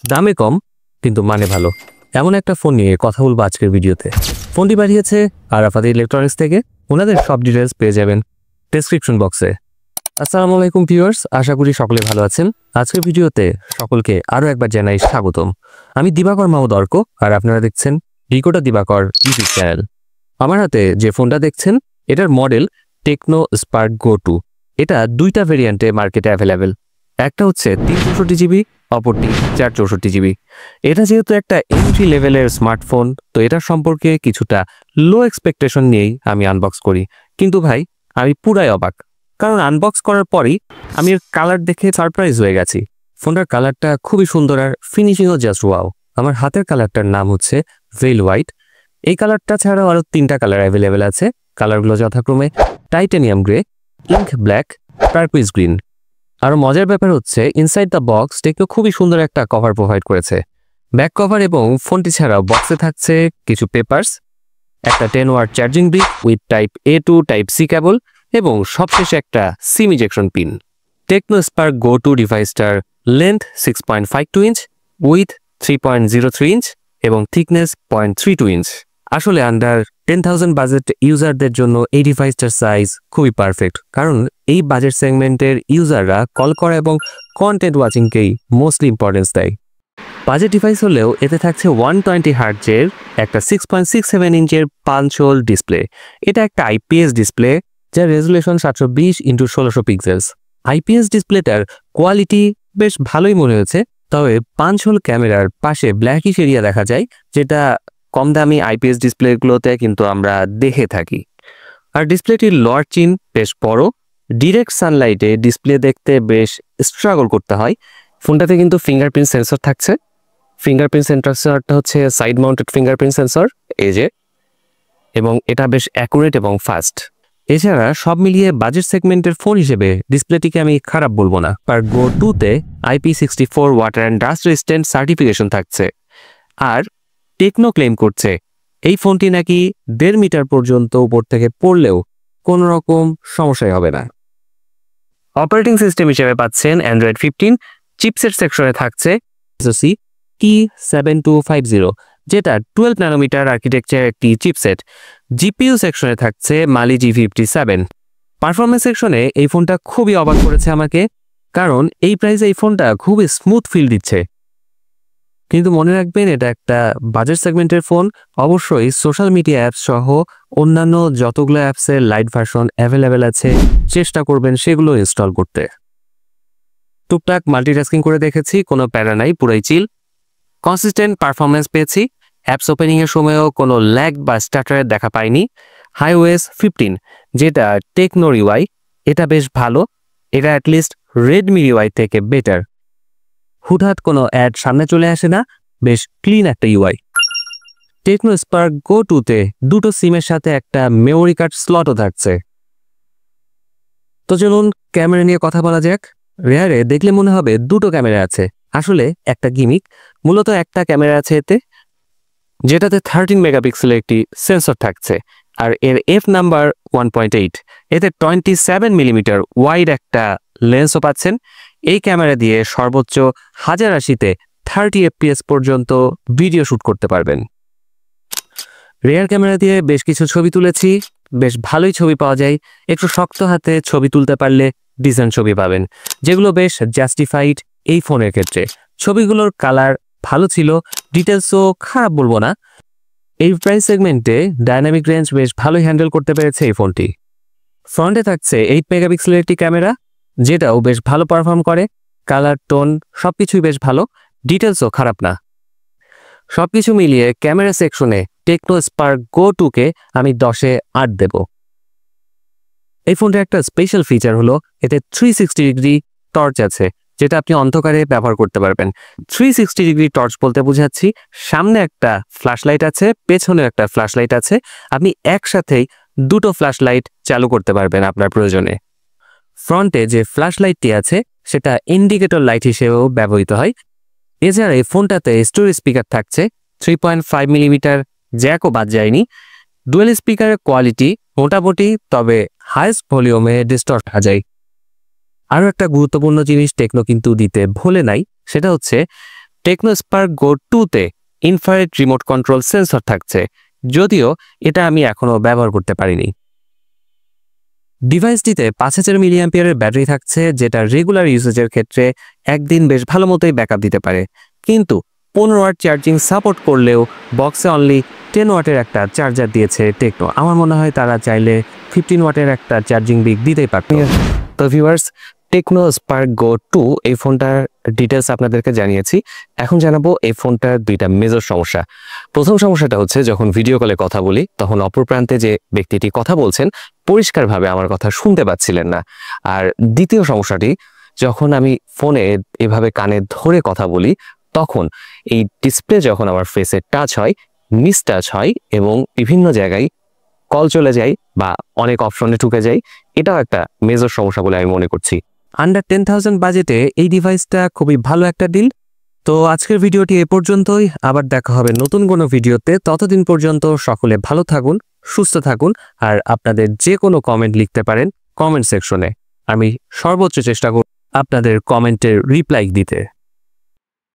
দামে কম কিন্তু মানে ভালো, এমন একটা ফোন নিয়ে কথা বলবো আজকের ভিডিওতে। ফোনটি পাঠিয়েছে আরাফাত ইলেকট্রনিক্স থেকে। ওনাদের সব ডিটেলস পেয়ে যাবেন ডেসক্রিপশন বক্সে। আসসালামু আলাইকুম ভিউয়ার্স, আশা করি সকলে ভালো আছেন। আজকের ভিডিওতে সকলকে আরও একবার জানাই স্বাগতম। আমি দিবাকর মাহমুদ অর্ক, আর আপনারা দেখছেন ডিকোডার দিবাকর ইউটিউব চ্যানেল। আমার হাতে যে ফোনটা দেখছেন এটার মডেল টেকনো স্পার্ক গো 2। এটা দুইটা ভেরিয়েন্টে মার্কেটে অ্যাভেলেবেল। একটা হচ্ছে 364 জিবি, অপরটি 464 জিবি। এটা যেহেতু একটা এন্ট্রি লেভেলের স্মার্টফোন, তো এটার সম্পর্কে কিছুটা লো এক্সপেকটেশন নিয়েই আমি আনবক্স করি। কিন্তু ভাই, আমি পুরাই অবাক, কারণ আনবক্স করার পরই আমি এর কালার দেখে সারপ্রাইজ হয়ে গেছি। ফোনটার কালারটা খুবই সুন্দর আর ফিনিশিংও জাস্ট ওয়াও। আমার হাতের কালারটার নাম হচ্ছে ভেল হোয়াইট। এই কালারটা ছাড়াও আরও 3টা কালার অ্যাভেলেবেল আছে। কালারগুলো যথাক্রমে titanium grey, ink black, turquoise green. আরও মজার ব্যাপার হচ্ছে ইনসাইড দ্য বক্স টেকনো খুবই সুন্দর একটা কভার প্রোভাইড করেছে। ব্যাক কভার এবং ফোনটি ছাড়াও বক্সে থাকছে কিছু পেপারস, একটা 10 watt charging brick with type A to type C cable, এবং সবশেষে একটা sim ejection pin. Tecno spark go 2 ডিভাইসটার লেন্থ 6.52 ইঞ্চ, উইথ 3.03 ইঞ্চ এবং থিকনেস 0.32 ইঞ্চ। আসলে আন্ডার 10,000 বাজেট ইউজারদের জন্য এই ডিভাইসটার সাইজ খুবই পারফেক্ট, কারণ এই বাজেট সেগমেন্টের ইউজাররা কল করা এবং কন্টেন্ট ওয়াচিংকেই মোস্টলি ইম্পর্টেন্স দেয়। বাজেট ডিভাইস হলেও এতে থাকছে 120 হার্টজের একটা 6.67 ইঞ্চের পাঞ্চ হোল ডিসপ্লে। এটা একটা IPS ডিসপ্লে, যার রেজুলেশন 720x1600 পিক্সেলস। IPS ডিসপ্লেটার কোয়ালিটি বেশ ভালোই মনে হয়েছে, তবে পাঞ্চ হোল ক্যামেরার পাশে ব্ল্যাকিশ এরিয়া দেখা যায়, যেটা কম দামি IPS ডিসপ্লেগুলোতে কিন্তু আমরা দেখে থাকি। আর ডিসপ্লেটির লোয়ার চিন বেশ বড়। ডিরেক্ট সানলাইটে ডিসপ্লে দেখতে বেশ স্ট্রাগল করতে হয়। ফোনটাতে কিন্তু ফিঙ্গারপ্রিন্ট সেন্সর থাকছে। ফিঙ্গারপ্রিন্ট সেন্সরটা হচ্ছে সাইড মাউন্টেড ফিঙ্গারপ্রিন্ট সেন্সর, এই যে, এবং এটা বেশ অ্যাকুরেট এবং ফাস্ট। এছাড়া সব মিলিয়ে বাজেট সেগমেন্টের ফোন হিসেবে ডিসপ্লেটিকে আমি খারাপ বলবো না। স্পার্ক গো 2-তে IP64 water and dust resistant certification থাকছে। আর টেকনো ক্লেম করছে এই ফোনটি নাকি 1.5 মিটার পর্যন্ত উপর থেকে পড়লেও কোনো রকম সমস্যাই হবে না। অপারেটিং সিস্টেম হিসেবে পাচ্ছেন অ্যান্ড্রয়েড 15। চিপসেট সেকশনে থাকছে SoC T7250, যেটা 12 ন্যানোমিটার আর্কিটেকচার একটি চিপসেট। জিপিইউ সেকশনে থাকছে মালি G57। পারফরমেন্স সেকশনে এই ফোনটা খুবই অবাক করেছে আমাকে, কারণ এই প্রাইসে এই ফোনটা খুবই স্মুথ ফিল দিচ্ছে। কিন্তু মনে রাখবেন, এটা একটা বাজেট সেগমেন্টের ফোন। অবশ্যই সোশ্যাল মিডিয়া অ্যাপস সহ অন্যান্য যতগুলো অ্যাপসের লাইট ভার্সন অ্যাভেলেবেল আছে, চেষ্টা করবেন সেগুলো ইনস্টল করতে। টুকটাক মাল্টিটাস্কিং করে দেখেছি, কোনো প্যারা নাই, পুরাই চিল। কনসিস্টেন্ট পারফরমেন্স পেয়েছি। অ্যাপস ওপেনিংয়ের সময়ও কোনো ল্যাগ বা স্টাটারের দেখা পাইনি। iOS 15, যেটা টেকনোর UI, এটা বেশ ভালো। এটা অ্যাটলিস্ট রেডমি UI থেকে বেটার। হুটহাট কোনো অ্যাড সামনে চলে আসে না, বেশ ক্লিন একটা UI। টেকনো স্পার্ক গো 2-তে দুটো সিমের সাথে একটা মেমোরি কার্ড স্লটও থাকছে। তো চলুন ক্যামেরা নিয়ে কথা বলা যাক। রেয়ারে দেখলে মনে হবে দুটো ক্যামেরা আছে, আসলে একটা গিমিক। মূলত একটা ক্যামেরা আছে এতে, যেটাতে 13 মেগাপিক্সেলের একটি সেন্সর থাকছে, আর এর F নাম্বার 1.8। এতে 27 মিলিমিটার ওয়াইড একটা লেন্সও পাচ্ছেন। এই ক্যামেরা দিয়ে সর্বোচ্চ 1080-তে 30 FPS পর্যন্ত ভিডিও শ্যুট করতে পারবেন। রেয়ার ক্যামেরা দিয়ে বেশ কিছু ছবি তুলেছি, বেশ ভালোই ছবি পাওয়া যায়। একটু শক্ত হাতে ছবি তুলতে পারলে ডিসেন্ট ছবি পাবেন, যেগুলো বেশ জাস্টিফাইড এই ফোনের ক্ষেত্রে। ছবিগুলোর কালার ভালো ছিল, ডিটেলসও খারাপ বলবো না। এই প্রাইস সেগমেন্টে ডাইনামিক রেঞ্জ বেশ ভালোই হ্যান্ডেল করতে পেরেছে এই ফোনটি। ফ্রন্টে থাকছে 8 মেগাপিক্সেলের একটি ক্যামেরা, যেটাও বেশ ভালো পারফর্ম করে। কালার, টোন সবকিছুই বেশ ভালো, ডিটেলসও খারাপ না। সবকিছু মিলিয়ে ক্যামেরা সেকশনে টেকনো স্পার্ক গো 2-কে আমি 10-এ 8 দেব। এই ফোনটার একটা স্পেশাল ফিচার হলো এতে 360 ডিগ্রি টর্চ আছে, যেটা আপনি অন্ধকারে ব্যবহার করতে পারবেন। 360 ডিগ্রি টর্চ বলতে বোঝাচ্ছি, সামনে একটা ফ্ল্যাশ লাইট আছে, পেছনে একটা ফ্ল্যাশ লাইট আছে। আপনি একসাথেই দুটো ফ্ল্যাশ লাইট চালু করতে পারবেন আপনার প্রয়োজনে। ফ্রন্টে যে ফ্ল্যাশ লাইটটি আছে সেটা ইন্ডিকেটর লাইট হিসেবেও ব্যবহৃত হয়। এছাড়া এই ফোনটাতে স্টোরেজ স্পিকার থাকছে 3.5 মিলিমিটার, জ্যাকও বাদ যায়নি। ডুয়েল স্পিকারের কোয়ালিটি মোটামুটি, তবে হাইস্ট ভলিউমে ডিস্টর্ট হয়ে যায়। আরও একটা গুরুত্বপূর্ণ জিনিস টেকনো কিন্তু দিতে ভুলে নাই, সেটা হচ্ছে techno spark go 2-তে infrared remote control sensor থাকছে, যদিও এটা আমি এখনো ব্যবহার করতে পারিনি। ডিভাইসটিতে 5000 মিলিঅ্যাম্পিয়ারের ব্যাটারি থাকছে, যেটা রেগুলার ইউজেজের ক্ষেত্রে একদিন বেশ ভালো মতোই ব্যাকআপ দিতে পারে। কিন্তু 15 ওয়াট চার্জিং সাপোর্ট করলেও বক্সে অনলি 10 ওয়াটের একটা চার্জার দিয়েছে টেকনো। আমার মনে হয় তারা চাইলে 15 ওয়াটের একটা চার্জিং ব্রিক দিতেই পারত। তো ভিউয়ার্স, টেকনো স্পার্ক গো 2 এই ফোনটার ডিটেলস আপনাদেরকে জানিয়েছি। এখন জানাবো এই ফোনটার দুইটা মেজর সমস্যা। প্রথম সমস্যাটা হচ্ছে, যখন ভিডিও কলে কথা বলি তখন অপর প্রান্তে যে ব্যক্তিটি কথা বলছেন পরিষ্কারভাবে আমার কথা শুনতে পাচ্ছিলেন না। আর দ্বিতীয় সমস্যাটি, যখন আমি ফোনে এভাবে কানে ধরে কথা বলি তখন এই ডিসপ্লে যখন আমার ফেসে টাচ হয়, মিস টাচ হয় এবং বিভিন্ন জায়গায় কল চলে যায় বা অনেক অপশনে ঢুকে যায়। এটাও একটা মেজর সমস্যা বলে আমি মনে করছি। আন্ডার 10,000 বাজেটে এই ডিভাইসটা খুবই ভালো একটা ডিল। তো আজকের ভিডিওটি এ পর্যন্তই, আবার দেখা হবে নতুন কোনো ভিডিওতে। ততদিন পর্যন্ত সকলে ভালো থাকুন, সুস্থ থাকুন, আর আপনাদের যে কোনো কমেন্ট লিখতে পারেন কমেন্ট সেকশনে। আমি সর্বোচ্চ চেষ্টা করব আপনাদের কমেন্টের রিপ্লাই দিতে।